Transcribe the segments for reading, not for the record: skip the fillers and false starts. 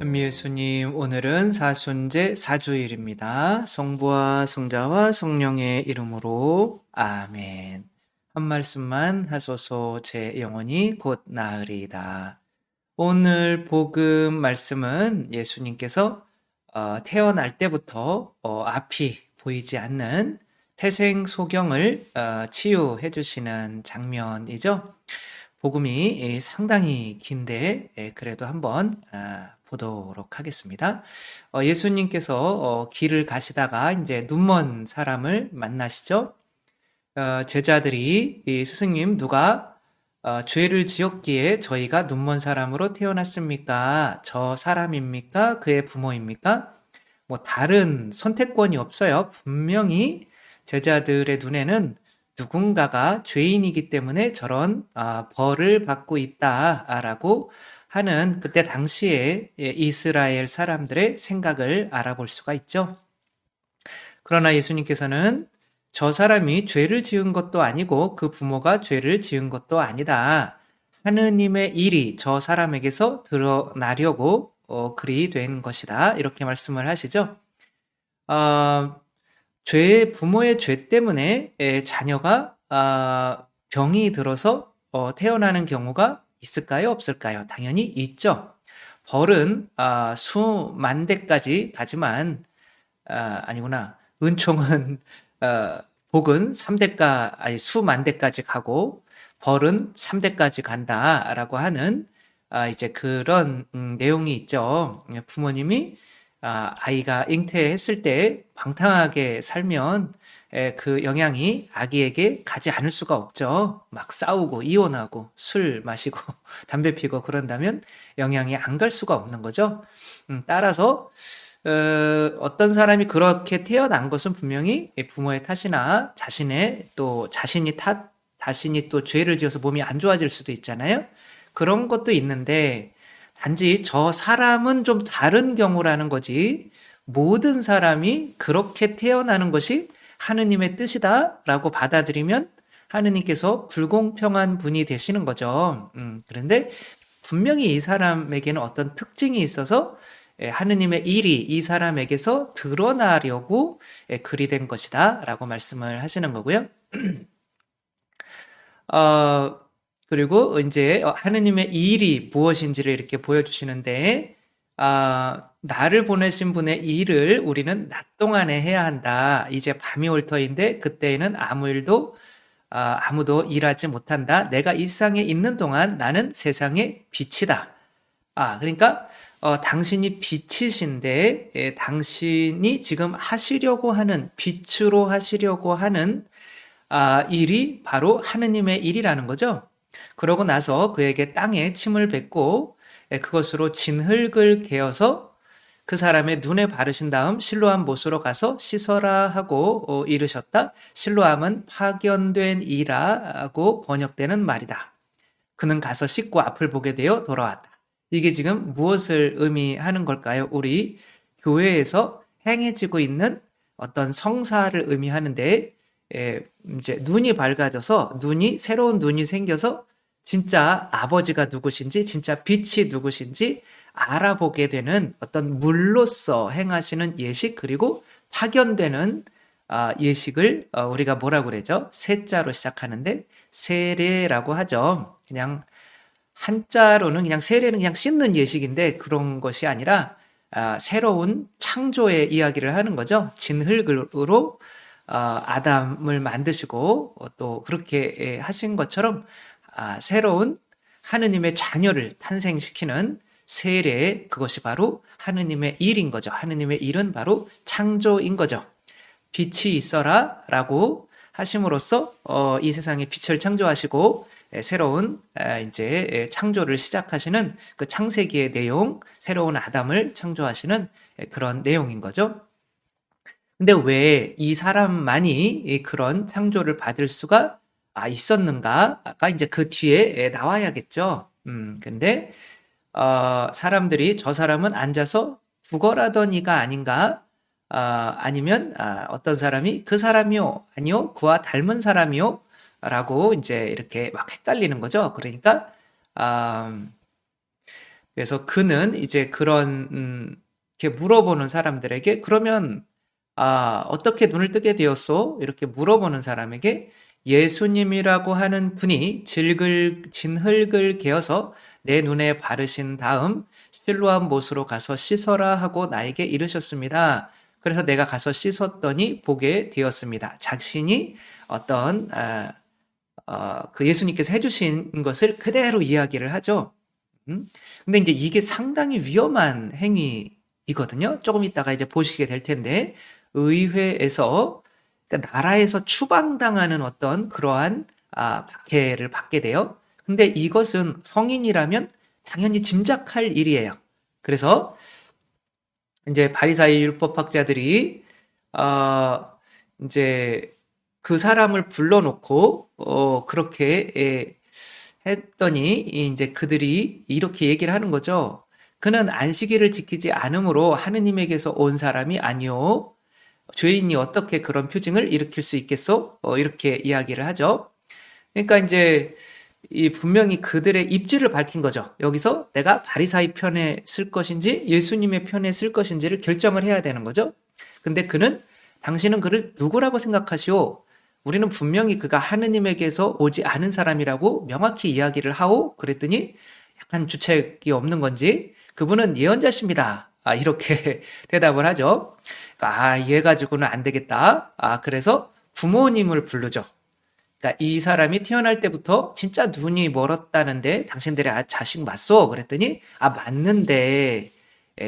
예수님, 오늘은 사순제 사주일입니다. 성부와 성자와 성령의 이름으로 아멘. 한 말씀만 하소서. 제 영혼이 곧 나으리이다. 오늘 복음 말씀은 예수님께서 태어날 때부터 앞이 보이지 않는 태생 소경을 치유해 주시는 장면이죠. 복음이 상당히 긴데 그래도 한번 보도록 하겠습니다. 예수님께서 길을 가시다가 이제 눈먼 사람을 만나시죠. 제자들이 스승님, 누가 죄를 지었기에 저희가 눈먼 사람으로 태어났습니까? 저 사람입니까? 그의 부모입니까? 뭐 다른 선택권이 없어요. 분명히 제자들의 눈에는 누군가가 죄인이기 때문에 저런 벌을 받고 있다라고 하는 그때 당시에 이스라엘 사람들의 생각을 알아볼 수가 있죠. 그러나 예수님께서는 저 사람이 죄를 지은 것도 아니고 그 부모가 죄를 지은 것도 아니다. 하느님의 일이 저 사람에게서 드러나려고 그리 된 것이다. 이렇게 말씀을 하시죠. 부모의 죄 때문에 자녀가 병이 들어서 태어나는 경우가 있을까요? 없을까요? 당연히 있죠. 벌은 수만 대까지 가지만 아니구나. 은총은 복은 3대가 아니 수만 대까지 가고 벌은 3대까지 간다라고 하는 이제 그런 내용이 있죠. 부모님이 아이가 잉태했을 때 방탕하게 살면 그 영향이 아기에게 가지 않을 수가 없죠. 막 싸우고 이혼하고 술 마시고 담배 피고 그런다면 영향이 안 갈 수가 없는 거죠. 따라서 어떤 사람이 그렇게 태어난 것은 분명히 부모의 탓이나 자신이 또 죄를 지어서 몸이 안 좋아질 수도 있잖아요. 그런 것도 있는데 단지 저 사람은 좀 다른 경우라는 거지, 모든 사람이 그렇게 태어나는 것이 하느님의 뜻이다라고 받아들이면 하느님께서 불공평한 분이 되시는 거죠. 그런데 분명히 이 사람에게는 어떤 특징이 있어서 하느님의 일이 이 사람에게서 드러나려고 그리 된 것이다 라고 말씀을 하시는 거고요. 그리고 이제 하느님의 일이 무엇인지를 이렇게 보여주시는데, 나를 보내신 분의 일을 우리는 낮 동안에 해야 한다. 이제 밤이 올 터인데 그때에는 아무도 일하지 못한다. 내가 이 세상에 있는 동안 나는 세상의 빛이다. 그러니까 당신이 빛이신데 당신이 지금 하시려고 하는, 빛으로 하시려고 하는 일이 바로 하느님의 일이라는 거죠. 그러고 나서 그에게 땅에 침을 뱉고 그것으로 진흙을 개어서 그 사람의 눈에 바르신 다음 실로암 못으로 가서 씻어라 하고 이르셨다. 실로암은 파견된 이라고 번역되는 말이다. 그는 가서 씻고 앞을 보게 되어 돌아왔다. 이게 지금 무엇을 의미하는 걸까요? 우리 교회에서 행해지고 있는 어떤 성사를 의미하는데, 이제 눈이 밝아져서 새로운 눈이 생겨서 진짜 아버지가 누구신지, 진짜 빛이 누구신지 알아보게 되는 어떤 물로서 행하시는 예식, 그리고 파견되는 예식을 우리가 뭐라고 그러죠? 세자로 시작하는데 세례라고 하죠. 그냥 한자로는 그냥 세례는 그냥 씻는 예식인데 그런 것이 아니라 새로운 창조의 이야기를 하는 거죠. 진흙으로 아담을 만드시고 또 그렇게 하신 것처럼 새로운 하느님의 자녀를 탄생시키는 세례, 그것이 바로 하느님의 일인 거죠. 하느님의 일은 바로 창조인 거죠. 빛이 있어라 라고 하심으로써 이 세상에 빛을 창조하시고 새로운 이제 창조를 시작하시는 그 창세기의 내용, 새로운 아담을 창조하시는 그런 내용인 거죠. 근데 왜 이 사람만이 그런 창조를 받을 수가 있었는가가 이제 그 뒤에 나와야겠죠. 근데 사람들이 저 사람은 앉아서 구걸하더니가 아닌가? 아니면 어떤 사람이 그 사람이요, 아니요, 그와 닮은 사람이요, 라고 이제 이렇게 막 헷갈리는 거죠. 그러니까 그래서 그는 이제 그런 이렇게 물어보는 사람들에게 그러면 어떻게 눈을 뜨게 되었소? 이렇게 물어보는 사람에게 예수님이라고 하는 분이 진흙을 개어서 내 눈에 바르신 다음 실로암 못으로 가서 씻어라 하고 나에게 이르셨습니다. 그래서 내가 가서 씻었더니 보게 되었습니다. 자신이 어떤 그 예수님께서 해주신 것을 그대로 이야기를 하죠. 근데 이제 이게 상당히 위험한 행위이거든요. 조금 이따가 이제 보시게 될 텐데, 의회에서, 그러니까 나라에서 추방당하는 어떤 그러한, 박해를 받게 돼요. 근데 이것은 성인이라면 당연히 짐작할 일이에요. 그래서 이제 바리사이 율법학자들이, 이제 그 사람을 불러놓고, 그렇게, 했더니 이제 그들이 이렇게 얘기를 하는 거죠. 그는 안식일을 지키지 않으므로 하느님에게서 온 사람이 아니오. 죄인이 어떻게 그런 표징을 일으킬 수 있겠소? 이렇게 이야기를 하죠. 그러니까 이제 이 분명히 그들의 입지를 밝힌 거죠. 여기서 내가 바리사이 편에 쓸 것인지 예수님의 편에 쓸 것인지를 결정을 해야 되는 거죠. 근데 그는 당신은 그를 누구라고 생각하시오? 우리는 분명히 그가 하느님에게서 오지 않은 사람이라고 명확히 이야기를 하오. 그랬더니 약간 주책이 없는 건지 그분은 예언자십니다. 이렇게 대답을 하죠. 얘 가지고는 안 되겠다. 그래서 부모님을 부르죠. 그러니까 이 사람이 태어날 때부터 진짜 눈이 멀었다는데 당신들의 자식 맞소? 그랬더니 맞는데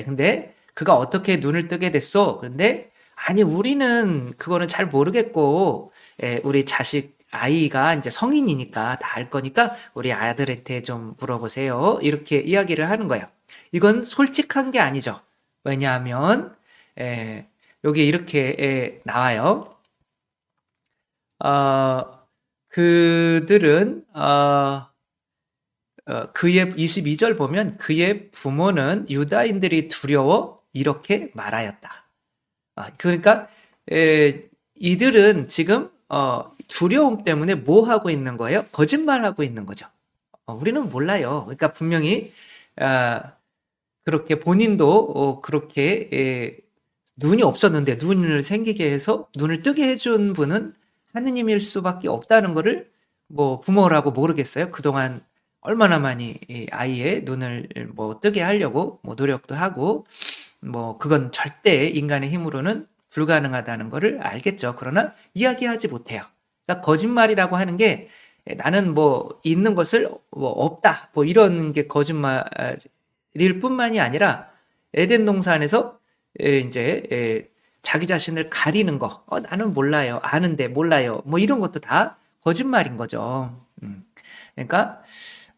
근데 그가 어떻게 눈을 뜨게 됐어? 그런데 아니 우리는 그거는 잘 모르겠고 우리 자식 아이가 이제 성인이니까 다 알 거니까 우리 아들한테 좀 물어보세요. 이렇게 이야기를 하는 거예요. 이건 솔직한 게 아니죠. 왜냐하면 여기 이렇게 나와요. 그들은 그의 22절 보면 그의 부모는 유다인들이 두려워 이렇게 말하였다. 그러니까 이들은 지금 두려움 때문에 뭐 하고 있는 거예요? 거짓말하고 있는 거죠. 우리는 몰라요. 그러니까 분명히 그렇게 본인도 그렇게 눈이 없었는데 눈을 생기게 해서 눈을 뜨게 해준 분은 하느님일 수밖에 없다는 거를 뭐 부모라고 모르겠어요. 그동안 얼마나 많이 이 아이의 눈을 뭐 뜨게 하려고 뭐 노력도 하고 뭐 그건 절대 인간의 힘으로는 불가능하다는 것을 알겠죠. 그러나 이야기하지 못해요. 그러니까 거짓말이라고 하는 게 나는 뭐 있는 것을 뭐 없다 뭐 이런 게 거짓말일 뿐만이 아니라 에덴 동산에서 이제 자기 자신을 가리는 거 나는 몰라요 아는데 몰라요 뭐 이런 것도 다 거짓말인 거죠. 그러니까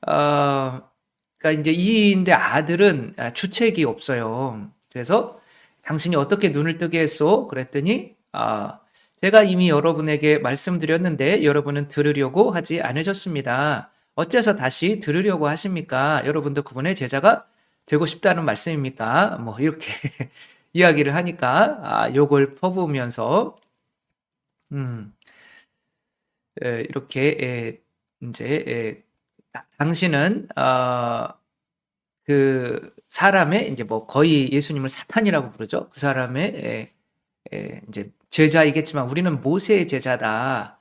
그러니까 이제 이인데 아들은 주책이 없어요. 그래서 당신이 어떻게 눈을 뜨게 했소? 그랬더니 제가 이미 여러분에게 말씀드렸는데 여러분은 들으려고 하지 않으셨습니다. 어째서 다시 들으려고 하십니까? 여러분도 그분의 제자가 되고 싶다는 말씀입니까? 뭐 이렇게 이야기를 하니까 욕을 퍼부으면서 이렇게 이제 당신은 그 사람의 이제 뭐 거의 예수님을 사탄이라고 부르죠. 그 사람의 이제 제자이겠지만 우리는 모세의 제자다라고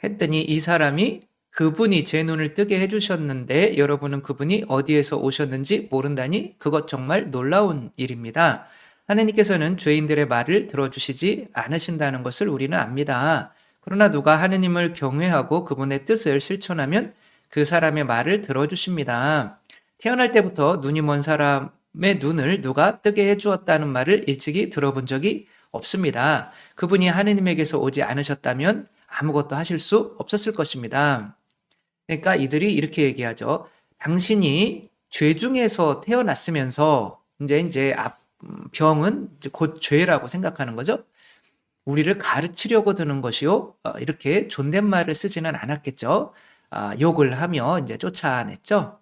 했더니 이 사람이 그분이 제 눈을 뜨게 해주셨는데 여러분은 그분이 어디에서 오셨는지 모른다니 그것 정말 놀라운 일입니다. 하느님께서는 죄인들의 말을 들어주시지 않으신다는 것을 우리는 압니다. 그러나 누가 하느님을 경외하고 그분의 뜻을 실천하면 그 사람의 말을 들어주십니다. 태어날 때부터 눈이 먼 사람의 눈을 누가 뜨게 해주었다는 말을 일찍이 들어본 적이 없습니다. 그분이 하느님에게서 오지 않으셨다면 아무것도 하실 수 없었을 것입니다. 그러니까 이들이 이렇게 얘기하죠. 당신이 죄 중에서 태어났으면서 이제 병은 곧 죄라고 생각하는 거죠. 우리를 가르치려고 드는 것이요. 이렇게 존댓말을 쓰지는 않았겠죠. 욕을 하며 이제 쫓아냈죠.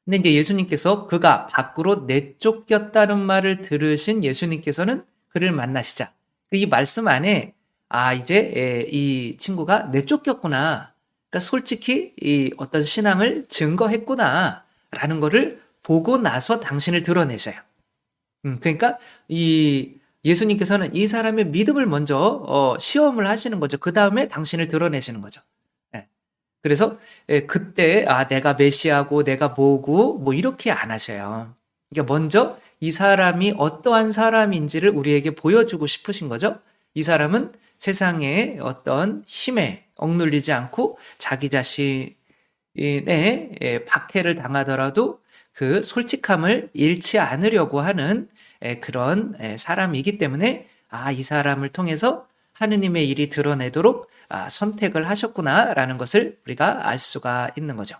근데 이제 예수님께서 그가 밖으로 내쫓겼다는 말을 들으신 예수님께서는 그를 만나시자. 이 말씀 안에 이제 이 친구가 내쫓겼구나. 그러니까 솔직히 이 어떤 신앙을 증거했구나라는 거를 보고 나서 당신을 드러내셔요. 그러니까 이 예수님께서는 이 사람의 믿음을 먼저 시험을 하시는 거죠. 그 다음에 당신을 드러내시는 거죠. 예. 그래서 그때 내가 메시아고 내가 뭐고 뭐 이렇게 안 하셔요. 그러니까 먼저 이 사람이 어떠한 사람인지를 우리에게 보여주고 싶으신 거죠. 이 사람은 세상의 어떤 힘에 억눌리지 않고 자기 자신의 박해를 당하더라도 그 솔직함을 잃지 않으려고 하는 그런 사람이기 때문에 이 사람을 통해서 하느님의 일이 드러내도록 선택을 하셨구나라는 것을 우리가 알 수가 있는 거죠.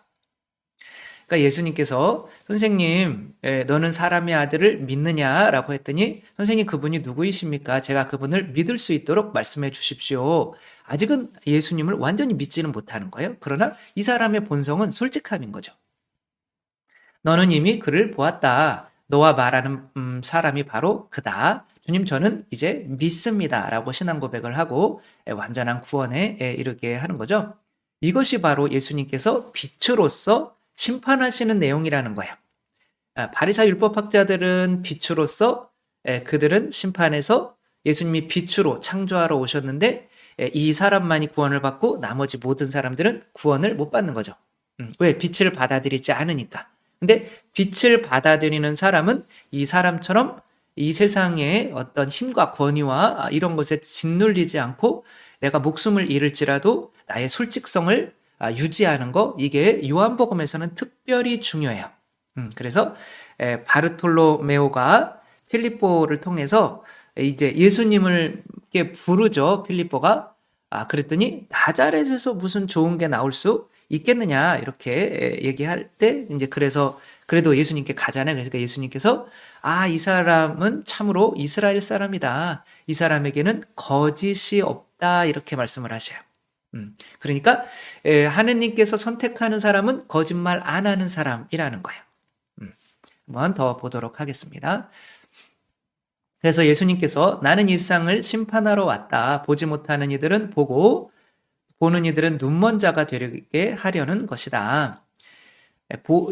그러니까 예수님께서 선생님, 너는 사람의 아들을 믿느냐라고 했더니 선생님 그분이 누구이십니까? 제가 그분을 믿을 수 있도록 말씀해 주십시오. 아직은 예수님을 완전히 믿지는 못하는 거예요. 그러나 이 사람의 본성은 솔직함인 거죠. 너는 이미 그를 보았다. 너와 말하는 사람이 바로 그다. 주님 저는 이제 믿습니다. 라고 신앙 고백을 하고 완전한 구원에 이르게 하는 거죠. 이것이 바로 예수님께서 빛으로서 심판하시는 내용이라는 거예요. 바리사 율법학자들은 빛으로서 그들은 심판에서 예수님이 빛으로 창조하러 오셨는데 이 사람만이 구원을 받고 나머지 모든 사람들은 구원을 못 받는 거죠. 왜? 빛을 받아들이지 않으니까. 근데 빛을 받아들이는 사람은 이 사람처럼 이 세상의 어떤 힘과 권위와 이런 것에 짓눌리지 않고 내가 목숨을 잃을지라도 나의 솔직성을 유지하는 거, 이게 요한복음에서는 특별히 중요해요. 그래서 바르톨로메오가 필립보를 통해서 이제 예수님을 부르죠. 필립보가. 그랬더니 나자렛에서 무슨 좋은 게 나올 수 있겠느냐 이렇게 얘기할 때 이제 그래서 그래도 예수님께 가잖아요. 그러니까 예수님께서 이 사람은 참으로 이스라엘 사람이다. 이 사람에게는 거짓이 없다 이렇게 말씀을 하셔요. 그러니까 하느님께서 선택하는 사람은 거짓말 안 하는 사람이라는 거예요. 한번 더 보도록 하겠습니다. 그래서 예수님께서 나는 이 세상을 심판하러 왔다. 보지 못하는 이들은 보고 보는 이들은 눈먼 자가 되게 하려는 것이다.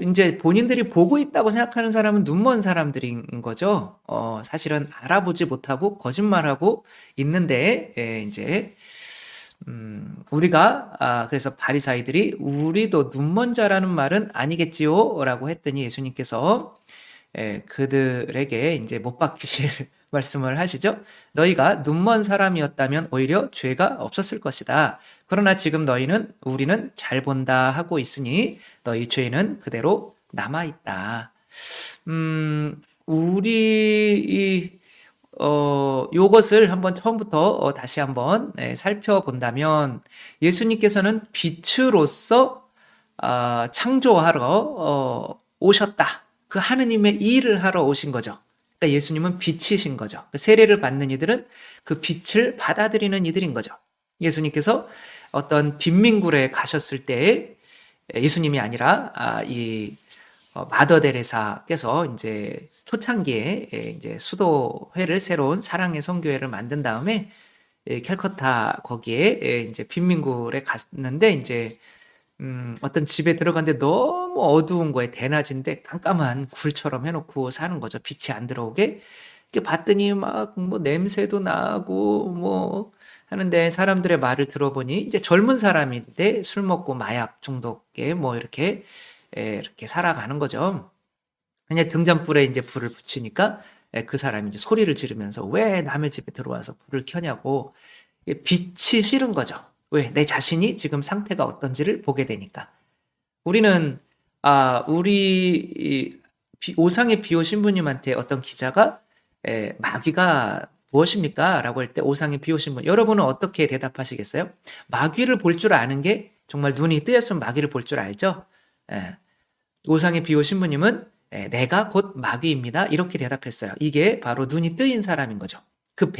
이제 본인들이 보고 있다고 생각하는 사람은 눈먼 사람들인 거죠. 사실은 알아보지 못하고 거짓말하고 있는데 이제 우리가 그래서 바리사이들이 우리도 눈먼 자라는 말은 아니겠지요라고 했더니 예수님께서 그들에게 이제 못 박히실 말씀을 하시죠. 너희가 눈먼 사람이었다면 오히려 죄가 없었을 것이다. 그러나 지금 우리는 잘 본다 하고 있으니 너희 죄는 그대로 남아있다. 요것을 한번 처음부터 다시 한번 살펴본다면 예수님께서는 빛으로서 창조하러 오셨다. 그 하느님의 일을 하러 오신 거죠. 그러니까 예수님은 빛이신 거죠. 세례를 받는 이들은 그 빛을 받아들이는 이들인 거죠. 예수님께서 어떤 빈민굴에 가셨을 때 예수님이 아니라 마더 데레사께서 이제 초창기에 이제 수도회를 새로운 사랑의 선교회를 만든 다음에 캘커타 거기에 이제 빈민굴에 갔는데 이제 어떤 집에 들어갔는데 너무 어두운 거에 대낮인데 깜깜한 굴처럼 해놓고 사는 거죠. 빛이 안 들어오게. 이렇게 봤더니 막 뭐 냄새도 나고 뭐 하는데 사람들의 말을 들어보니 이제 젊은 사람인데 술 먹고 마약 중독에 뭐 이렇게 살아가는 거죠. 그냥 등잔불에 이제 불을 붙이니까 그 사람이 이제 소리를 지르면서 왜 남의 집에 들어와서 불을 켜냐고 빛이 싫은 거죠. 왜? 내 자신이 지금 상태가 어떤지를 보게 되니까. 우리는 우리 오상의 비호 신부님한테 어떤 기자가 마귀가 무엇입니까? 라고 할 때 오상의 비호 신부 여러분은 어떻게 대답하시겠어요? 마귀를 볼 줄 아는 게 정말 눈이 뜨였으면 마귀를 볼 줄 알죠? 오상의 비호 신부님은 내가 곧 마귀입니다. 이렇게 대답했어요. 이게 바로 눈이 뜨인 사람인 거죠. 그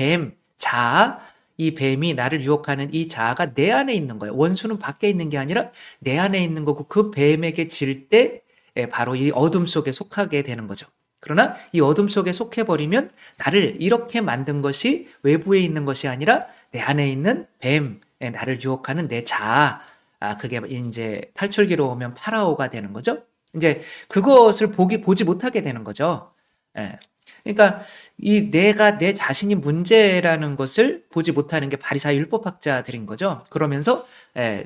이 뱀이 나를 유혹하는 이 자아가 내 안에 있는 거예요. 원수는 밖에 있는 게 아니라 내 안에 있는 거고 그 뱀에게 질 때 바로 이 어둠 속에 속하게 되는 거죠. 그러나 이 어둠 속에 속해버리면 나를 이렇게 만든 것이 외부에 있는 것이 아니라 내 안에 있는 뱀, 나를 유혹하는 내 자아, 그게 이제 탈출기로 오면 파라오가 되는 거죠. 이제 그것을 보지 못하게 되는 거죠. 예. 그러니까 이 내가 내 자신이 문제라는 것을 보지 못하는 게 바리사의 율법학자들인 거죠. 그러면서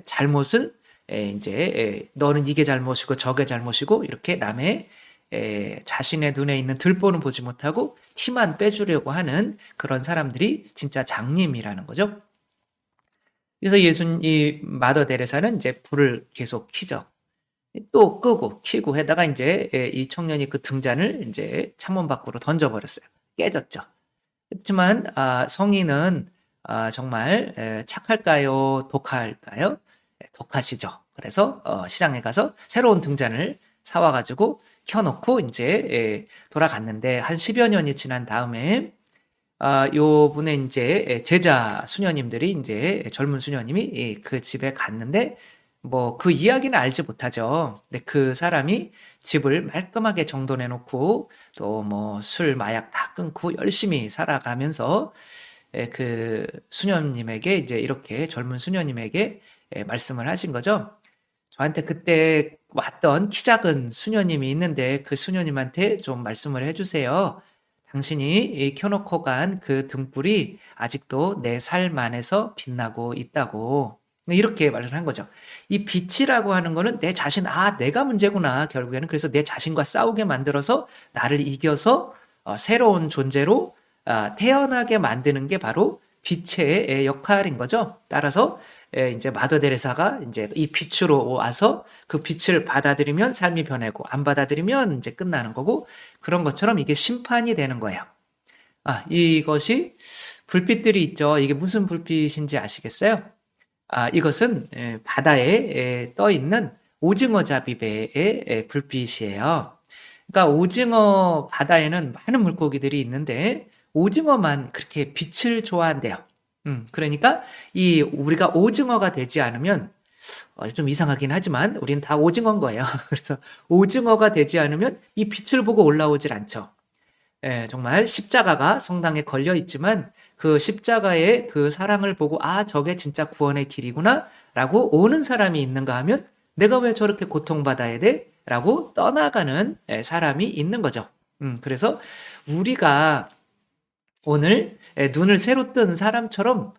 잘못은 이제 너는 이게 잘못이고 저게 잘못이고 이렇게 남의 자신의 눈에 있는 들보는 보지 못하고 티만 빼주려고 하는 그런 사람들이 진짜 장님이라는 거죠. 그래서 이 마더 데레사는 이제 불을 계속 켜죠. 또 끄고 켜고 해다가 이제 이 청년이 그 등잔을 이제 창문 밖으로 던져버렸어요. 깨졌죠. 그렇지만 성인은 정말 착할까요? 독할까요? 독하시죠. 그래서 시장에 가서 새로운 등잔을 사와가지고 켜놓고 이제 돌아갔는데 한 10여 년이 지난 다음에 요 분의 이제 제자 수녀님들이 이제 젊은 수녀님이 그 집에 갔는데 뭐 그 이야기는 알지 못하죠. 근데 그 사람이 집을 말끔하게 정돈해 놓고 또 뭐 술, 마약 다 끊고 열심히 살아가면서 그 수녀님에게 이제 이렇게 젊은 수녀님에게 말씀을 하신 거죠. 저한테 그때 왔던 키 작은 수녀님이 있는데 그 수녀님한테 좀 말씀을 해주세요. 당신이 켜놓고 간 그 등불이 아직도 내 삶 안에서 빛나고 있다고. 이렇게 말을 한 거죠. 이 빛이라고 하는 거는 내 자신, 내가 문제구나. 결국에는 그래서 내 자신과 싸우게 만들어서 나를 이겨서 새로운 존재로 태어나게 만드는 게 바로 빛의 역할인 거죠. 따라서 이제 마더 데레사가 이제 이 빛으로 와서 그 빛을 받아들이면 삶이 변하고 안 받아들이면 이제 끝나는 거고 그런 것처럼 이게 심판이 되는 거예요. 이것이 불빛들이 있죠. 이게 무슨 불빛인지 아시겠어요? 이것은 바다에 떠 있는 오징어 잡이배의 불빛이에요. 그러니까 오징어 바다에는 많은 물고기들이 있는데 오징어만 그렇게 빛을 좋아한대요. 그러니까 우리가 오징어가 되지 않으면 좀 이상하긴 하지만 우리는 다 오징어인 거예요. 그래서 오징어가 되지 않으면 이 빛을 보고 올라오질 않죠. 정말 십자가가 성당에 걸려 있지만 그 십자가의 그 사랑을 보고 저게 진짜 구원의 길이구나 라고 오는 사람이 있는가 하면 내가 왜 저렇게 고통받아야 돼? 라고 떠나가는 사람이 있는 거죠. 그래서 우리가 오늘 눈을 새로 뜬 사람처럼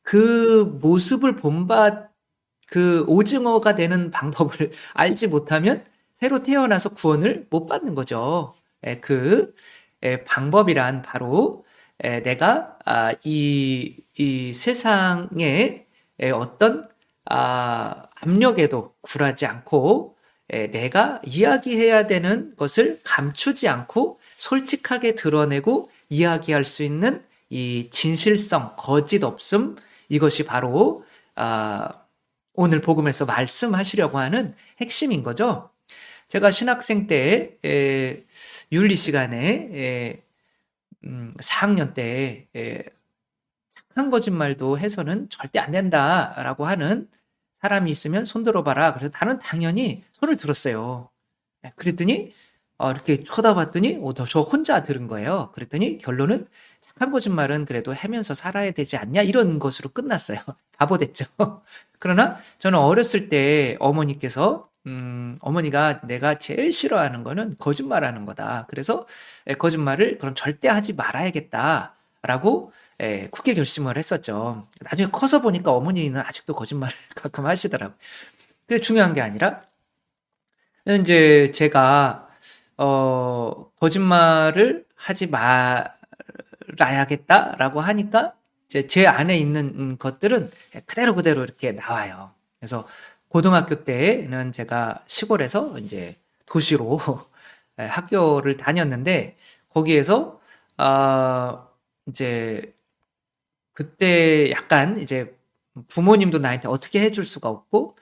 그 모습을 본받 그 오징어가 되는 방법을 알지 못하면 새로 태어나서 구원을 못 받는 거죠. 그 방법이란 바로 내가 이 세상의 어떤 압력에도 굴하지 않고 내가 이야기해야 되는 것을 감추지 않고 솔직하게 드러내고 이야기할 수 있는 이 진실성, 거짓 없음, 이것이 바로 오늘 복음에서 말씀하시려고 하는 핵심인 거죠. 제가 신학생 때 윤리 시간에 4학년 때 착한 거짓말도 해서는 절대 안 된다라고 하는 사람이 있으면 손 들어봐라. 그래서 나는 당연히 손을 들었어요. 그랬더니 이렇게 쳐다봤더니 저 혼자 들은 거예요. 그랬더니 결론은 착한 거짓말은 그래도 하면서 살아야 되지 않냐 이런 것으로 끝났어요. 바보 됐죠. 그러나 저는 어렸을 때 어머니께서 어머니가 내가 제일 싫어하는 거는 거짓말하는 거다. 그래서 거짓말을 그럼 절대 하지 말아야겠다라고 굳게 결심을 했었죠. 나중에 커서 보니까 어머니는 아직도 거짓말을 가끔 하시더라고요. 그게 중요한 게 아니라 이제 제가 거짓말을 하지 말아야겠다라고 하니까 제 안에 있는 것들은 그대로 이렇게 나와요. 그래서 고등학교 때는 제가 시골에서 이제 도시로 학교를 다녔는데 거기에서 이제 그때 약간 이제 부모님도 나한테 어떻게 해줄 수가 없고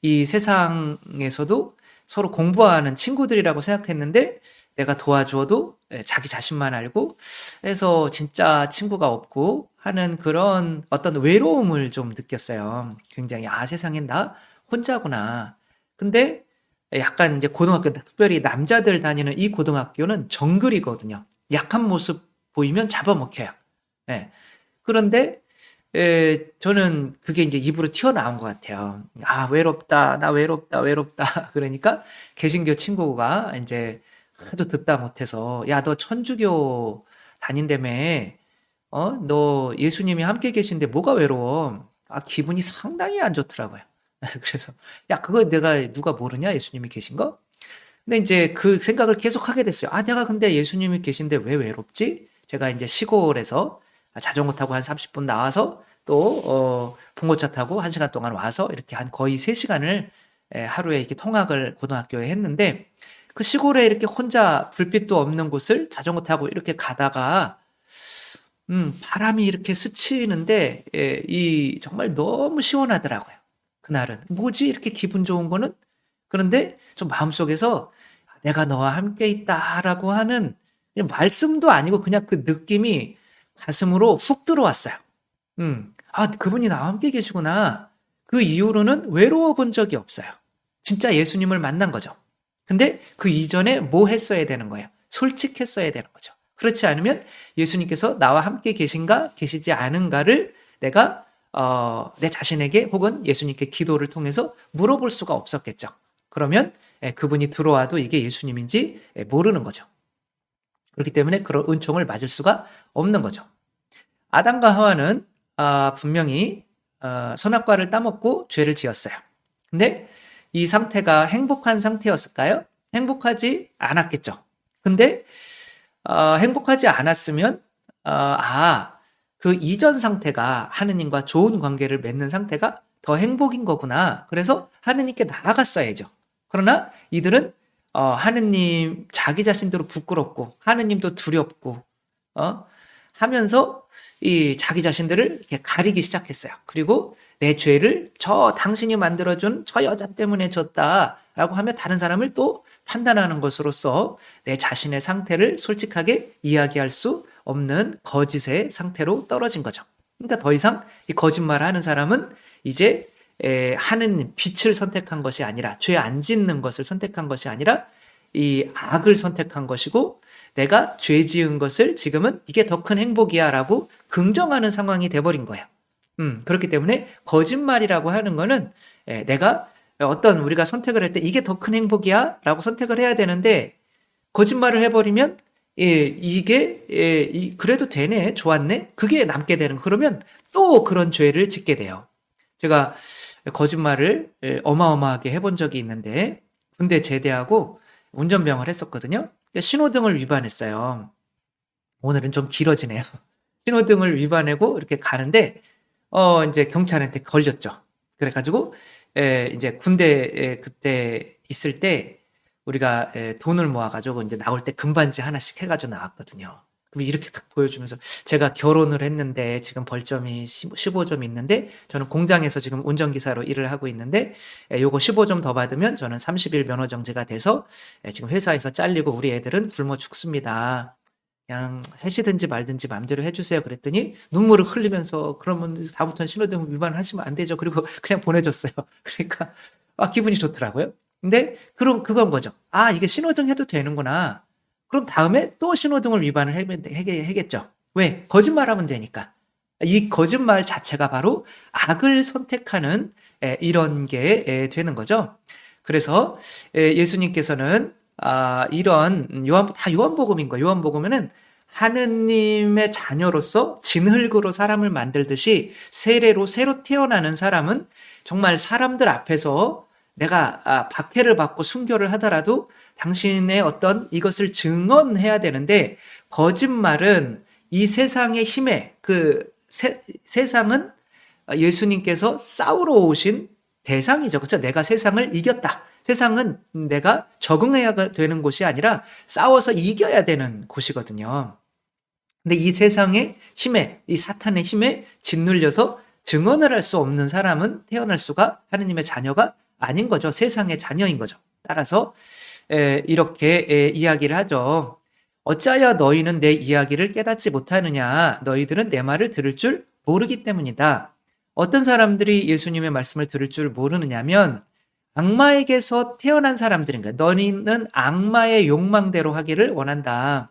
이 세상에서도 서로 공부하는 친구들이라고 생각했는데 내가 도와주어도 자기 자신만 알고 해서 진짜 친구가 없고 하는 그런 어떤 외로움을 좀 느꼈어요. 굉장히 세상엔 나 혼자구나. 근데 약간 이제 고등학교 특별히 남자들 다니는 이 고등학교는 정글이거든요. 약한 모습 보이면 잡아먹혀요. 그런데 저는 그게 이제 입으로 튀어나온 것 같아요. 아, 외롭다, 나 외롭다, 외롭다. 그러니까 개신교 친구가 이제 하도 듣다 못해서, 야, 너 천주교 다닌다며, 너 예수님이 함께 계신데 뭐가 외로워? 아, 기분이 상당히 안 좋더라고요. 그래서, 야, 그거 누가 모르냐? 예수님이 계신 거? 근데 이제 그 생각을 계속 하게 됐어요. 아, 내가 근데 예수님이 계신데 왜 외롭지? 제가 이제 시골에서 자전거 타고 한 30분 나와서 또, 봉고차 타고 1시간 동안 와서 이렇게 한 거의 3시간을 하루에 이렇게 통학을 고등학교에 했는데 그 시골에 이렇게 혼자 불빛도 없는 곳을 자전거 타고 이렇게 가다가 바람이 이렇게 스치는데 이 정말 너무 시원하더라고요. 그날은 뭐지 이렇게 기분 좋은 거는 그런데 좀 마음속에서 내가 너와 함께 있다라고 하는 그냥 말씀도 아니고 그냥 그 느낌이 가슴으로 훅 들어왔어요. 아, 그분이 나와 함께 계시구나. 그 이후로는 외로워 본 적이 없어요. 진짜 예수님을 만난 거죠. 근데 그 이전에 뭐 했어야 되는 거예요? 솔직했어야 되는 거죠. 그렇지 않으면 예수님께서 나와 함께 계신가, 계시지 않은가를 내가 내 자신에게 혹은 예수님께 기도를 통해서 물어볼 수가 없었겠죠. 그러면 그분이 들어와도 이게 예수님인지 모르는 거죠. 그렇기 때문에 그런 은총을 맞을 수가 없는 거죠. 아담과 하와는 분명히 선악과를 따먹고 죄를 지었어요. 근데 이 상태가 행복한 상태였을까요? 행복하지 않았겠죠. 근데 행복하지 않았으면 그 이전 상태가 하느님과 좋은 관계를 맺는 상태가 더 행복인 거구나. 그래서 하느님께 나아갔어야죠. 그러나 이들은 하느님 자기 자신도 부끄럽고 하느님도 두렵고 하면서 이 자기 자신들을 이렇게 가리기 시작했어요. 그리고 내 죄를 당신이 만들어준 저 여자 때문에 졌다라고 하며 다른 사람을 또 판단하는 것으로서 내 자신의 상태를 솔직하게 이야기할 수 없는 거짓의 상태로 떨어진 거죠. 그러니까 더 이상 이 거짓말을 하는 사람은 이제 하는 빛을 선택한 것이 아니라 죄 안 짓는 것을 선택한 것이 아니라 이 악을 선택한 것이고 내가 죄 지은 것을 지금은 이게 더 큰 행복이야 라고 긍정하는 상황이 돼버린 거예요. 그렇기 때문에 거짓말이라고 하는 거는 내가 우리가 선택을 할 때 이게 더 큰 행복이야 라고 선택을 해야 되는데 거짓말을 해버리면 이게 그래도 되네 좋았네 그게 남게 되는 그러면 또 그런 죄를 짓게 돼요. 제가 거짓말을 어마어마하게 해본 적이 있는데 군대 제대하고 운전병을 했었거든요. 신호등을 위반했어요. 오늘은 좀 길어지네요. 신호등을 위반하고 이렇게 가는데 이제 경찰한테 걸렸죠. 그래가지고 이제 군대에 그때 있을 때 우리가 돈을 모아가지고 이제 나올 때 금반지 하나씩 해가지고 나왔거든요. 그럼 이렇게 딱 보여주면서 제가 결혼을 했는데 지금 벌점이 15점 있는데 저는 공장에서 지금 운전기사로 일을 하고 있는데 요거 15점 더 받으면 저는 30일 면허정지가 돼서 지금 회사에서 잘리고 우리 애들은 굶어 죽습니다. 그냥 하시든지 말든지 마음대로 해주세요. 그랬더니 눈물을 흘리면서 그러면 다음부터는 신호등 위반을 하시면 안 되죠. 그리고 그냥 보내줬어요. 그러니까 기분이 좋더라고요. 근데 그럼 그건 거죠. 이게 신호등 해도 되는구나. 그럼 다음에 또 신호등을 위반을 하겠죠. 왜? 거짓말하면 되니까. 이 거짓말 자체가 바로 악을 선택하는 이런 게 되는 거죠. 그래서 예수님께서는 이런 요한복음인 거예요. 요한복음에는 하느님의 자녀로서 진흙으로 사람을 만들듯이 세례로 새로 태어나는 사람은 정말 사람들 앞에서 내가 박해를 받고 순교를 하더라도 당신의 어떤 이것을 증언해야 되는데 거짓말은 이 세상의 힘에 세상은 예수님께서 싸우러 오신 대상이죠. 그렇죠? 내가 세상을 이겼다. 세상은 내가 적응해야 되는 곳이 아니라 싸워서 이겨야 되는 곳이거든요. 근데 이 세상의 힘에, 이 사탄의 힘에 짓눌려서 증언을 할 수 없는 사람은 태어날 수가 하느님의 자녀가 아닌 거죠. 세상의 자녀인 거죠. 따라서 이렇게 이야기를 하죠. 어찌하여 너희는 내 이야기를 깨닫지 못하느냐? 너희들은 내 말을 들을 줄 모르기 때문이다. 어떤 사람들이 예수님의 말씀을 들을 줄 모르느냐면 악마에게서 태어난 사람들인 거야. 너희는 악마의 욕망대로 하기를 원한다.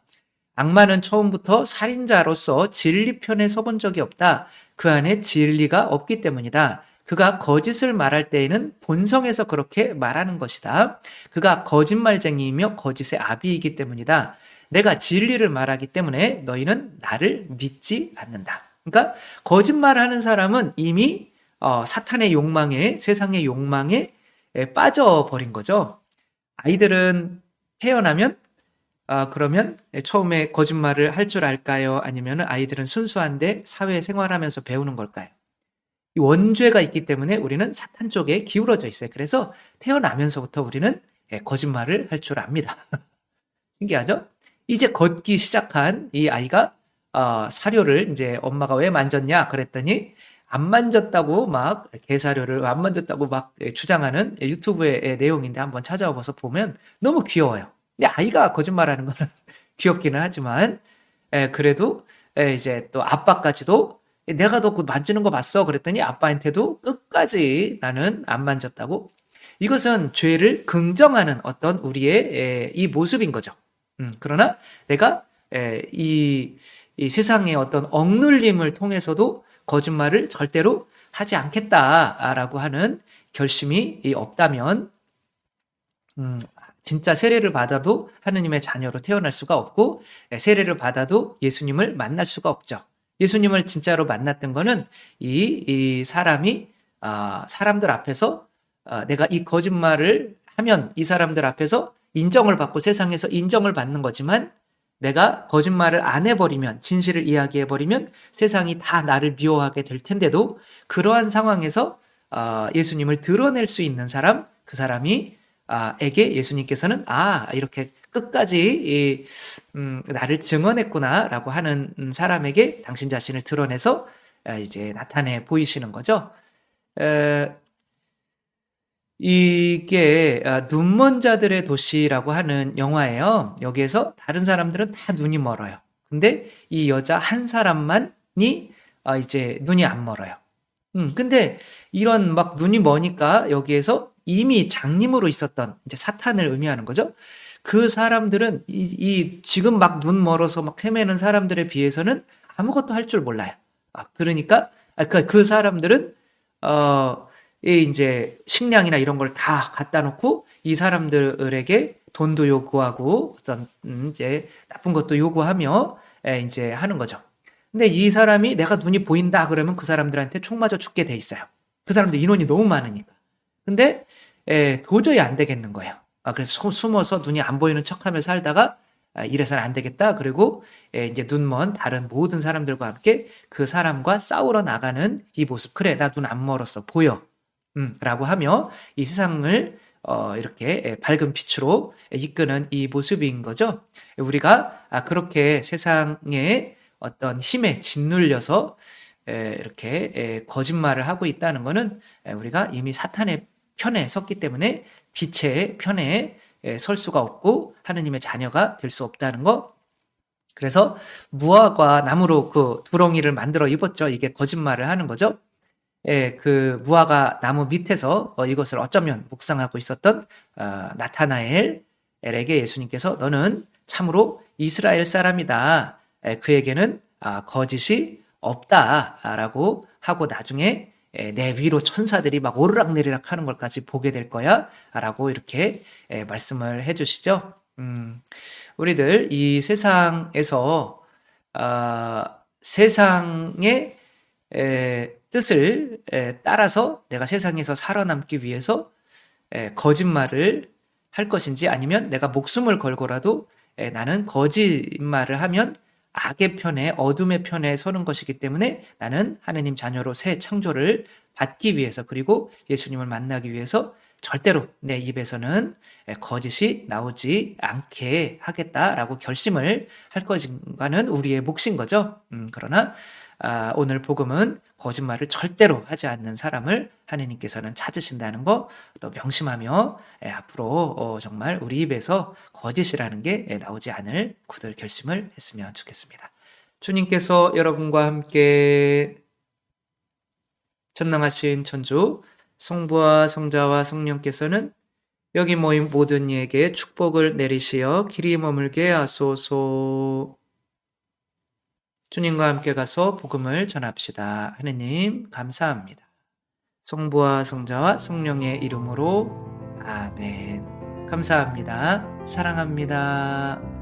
악마는 처음부터 살인자로서 진리 편에 서본 적이 없다. 그 안에 진리가 없기 때문이다. 그가 거짓을 말할 때에는 본성에서 그렇게 말하는 것이다. 그가 거짓말쟁이이며 거짓의 아비이기 때문이다. 내가 진리를 말하기 때문에 너희는 나를 믿지 않는다. 그러니까 거짓말하는 사람은 이미 사탄의 욕망에, 세상의 욕망에 빠져버린 거죠. 아이들은 태어나면 그러면 처음에 거짓말을 할 줄 알까요? 아니면 아이들은 순수한데 사회생활하면서 배우는 걸까요? 이 원죄가 있기 때문에 우리는 사탄 쪽에 기울어져 있어요. 그래서 태어나면서부터 우리는 거짓말을 할 줄 압니다. 신기하죠? 이제 걷기 시작한 이 아이가 사료를 이제 엄마가 왜 만졌냐 그랬더니 안 만졌다고 막 개사료를 안 만졌다고 막 주장하는 유튜브의 내용인데 한번 찾아와서 보면 너무 귀여워요. 근데 아이가 거짓말하는 거는 귀엽기는 하지만 그래도 이제 또 아빠까지도 내가 너 그 만지는 거 봤어 그랬더니 아빠한테도 끝까지 나는 안 만졌다고. 이것은 죄를 긍정하는 어떤 우리의 이 모습인 거죠. 그러나 내가 이 세상의 어떤 억눌림을 통해서도 거짓말을 절대로 하지 않겠다라고 하는 결심이 없다면 진짜 세례를 받아도 하느님의 자녀로 태어날 수가 없고 세례를 받아도 예수님을 만날 수가 없죠. 예수님을 진짜로 만났던 거는 이 사람이 사람들 앞에서 내가 이 거짓말을 하면 이 사람들 앞에서 인정을 받고 세상에서 인정을 받는 거지만 내가 거짓말을 안 해버리면 진실을 이야기해버리면 세상이 다 나를 미워하게 될 텐데도 그러한 상황에서 예수님을 드러낼 수 있는 사람 그 사람이 에게 예수님께서는 이렇게 끝까지 나를 증언했구나라고 하는 사람에게 당신 자신을 드러내서 이제 나타내 보이시는 거죠. 이게 눈먼 자들의 도시라고 하는 영화예요. 여기에서 다른 사람들은 다 눈이 멀어요. 근데 이 여자 한 사람만이 이제 눈이 안 멀어요. 근데 이런 막 눈이 머니까 여기에서 이미 장님으로 있었던 이제 사탄을 의미하는 거죠. 그 사람들은 지금 막 눈 멀어서 막 헤매는 사람들에 비해서는 아무것도 할 줄 몰라요. 그러니까 그 사람들은 이제 식량이나 이런 걸 다 갖다 놓고 이 사람들에게 돈도 요구하고 어떤 이제 나쁜 것도 요구하며 이제 하는 거죠. 근데 이 사람이 내가 눈이 보인다 그러면 그 사람들한테 총 맞아 죽게 돼 있어요. 그 사람들 인원이 너무 많으니까. 근데 도저히 안 되겠는 거예요. 그래서 숨어서 눈이 안 보이는 척하며 살다가 이래서는 안 되겠다. 그리고 이제 눈먼 다른 모든 사람들과 함께 그 사람과 싸우러 나가는 이 모습. 그래, 나 눈 안 멀었어. 보여. 라고 하며 이 세상을 이렇게 밝은 빛으로 이끄는 이 모습인 거죠. 우리가 그렇게 세상에 어떤 힘에 짓눌려서 이렇게 거짓말을 하고 있다는 것은 우리가 이미 사탄의 편에 섰기 때문에 빛의 편에 설 수가 없고 하느님의 자녀가 될 수 없다는 거. 그래서 무화과 나무로 그 두렁이를 만들어 입었죠. 이게 거짓말을 하는 거죠. 그 무화과 나무 밑에서 이것을 어쩌면 묵상하고 있었던 나타나엘에게 예수님께서 너는 참으로 이스라엘 사람이다. 그에게는 거짓이 없다라고 하고 나중에 내 위로 천사들이 막 오르락내리락 하는 걸까지 보게 될 거야 라고 이렇게 말씀을 해주시죠. 우리들 이 세상에서 세상의 뜻을 따라서 내가 세상에서 살아남기 위해서 거짓말을 할 것인지 아니면 내가 목숨을 걸고라도 나는 거짓말을 하면 악의 편에 어둠의 편에 서는 것이기 때문에 나는 하느님 자녀로 새 창조를 받기 위해서 그리고 예수님을 만나기 위해서 절대로 내 입에서는 거짓이 나오지 않게 하겠다라고 결심을 할 것인가는 우리의 몫인 거죠. 그러나 오늘 복음은 거짓말을 절대로 하지 않는 사람을 하느님께서는 찾으신다는 거 또 명심하며 앞으로 정말 우리 입에서 거짓이라는 게 나오지 않을 굳을 결심을 했으면 좋겠습니다. 주님께서 여러분과 함께 전능하신 천주 성부와 성자와 성령께서는 여기 모인 모든 이에게 축복을 내리시어 길이 머물게 하소서. 주님과 함께 가서 복음을 전합시다. 하느님, 감사합니다. 성부와 성자와 성령의 이름으로 아멘. 감사합니다. 사랑합니다.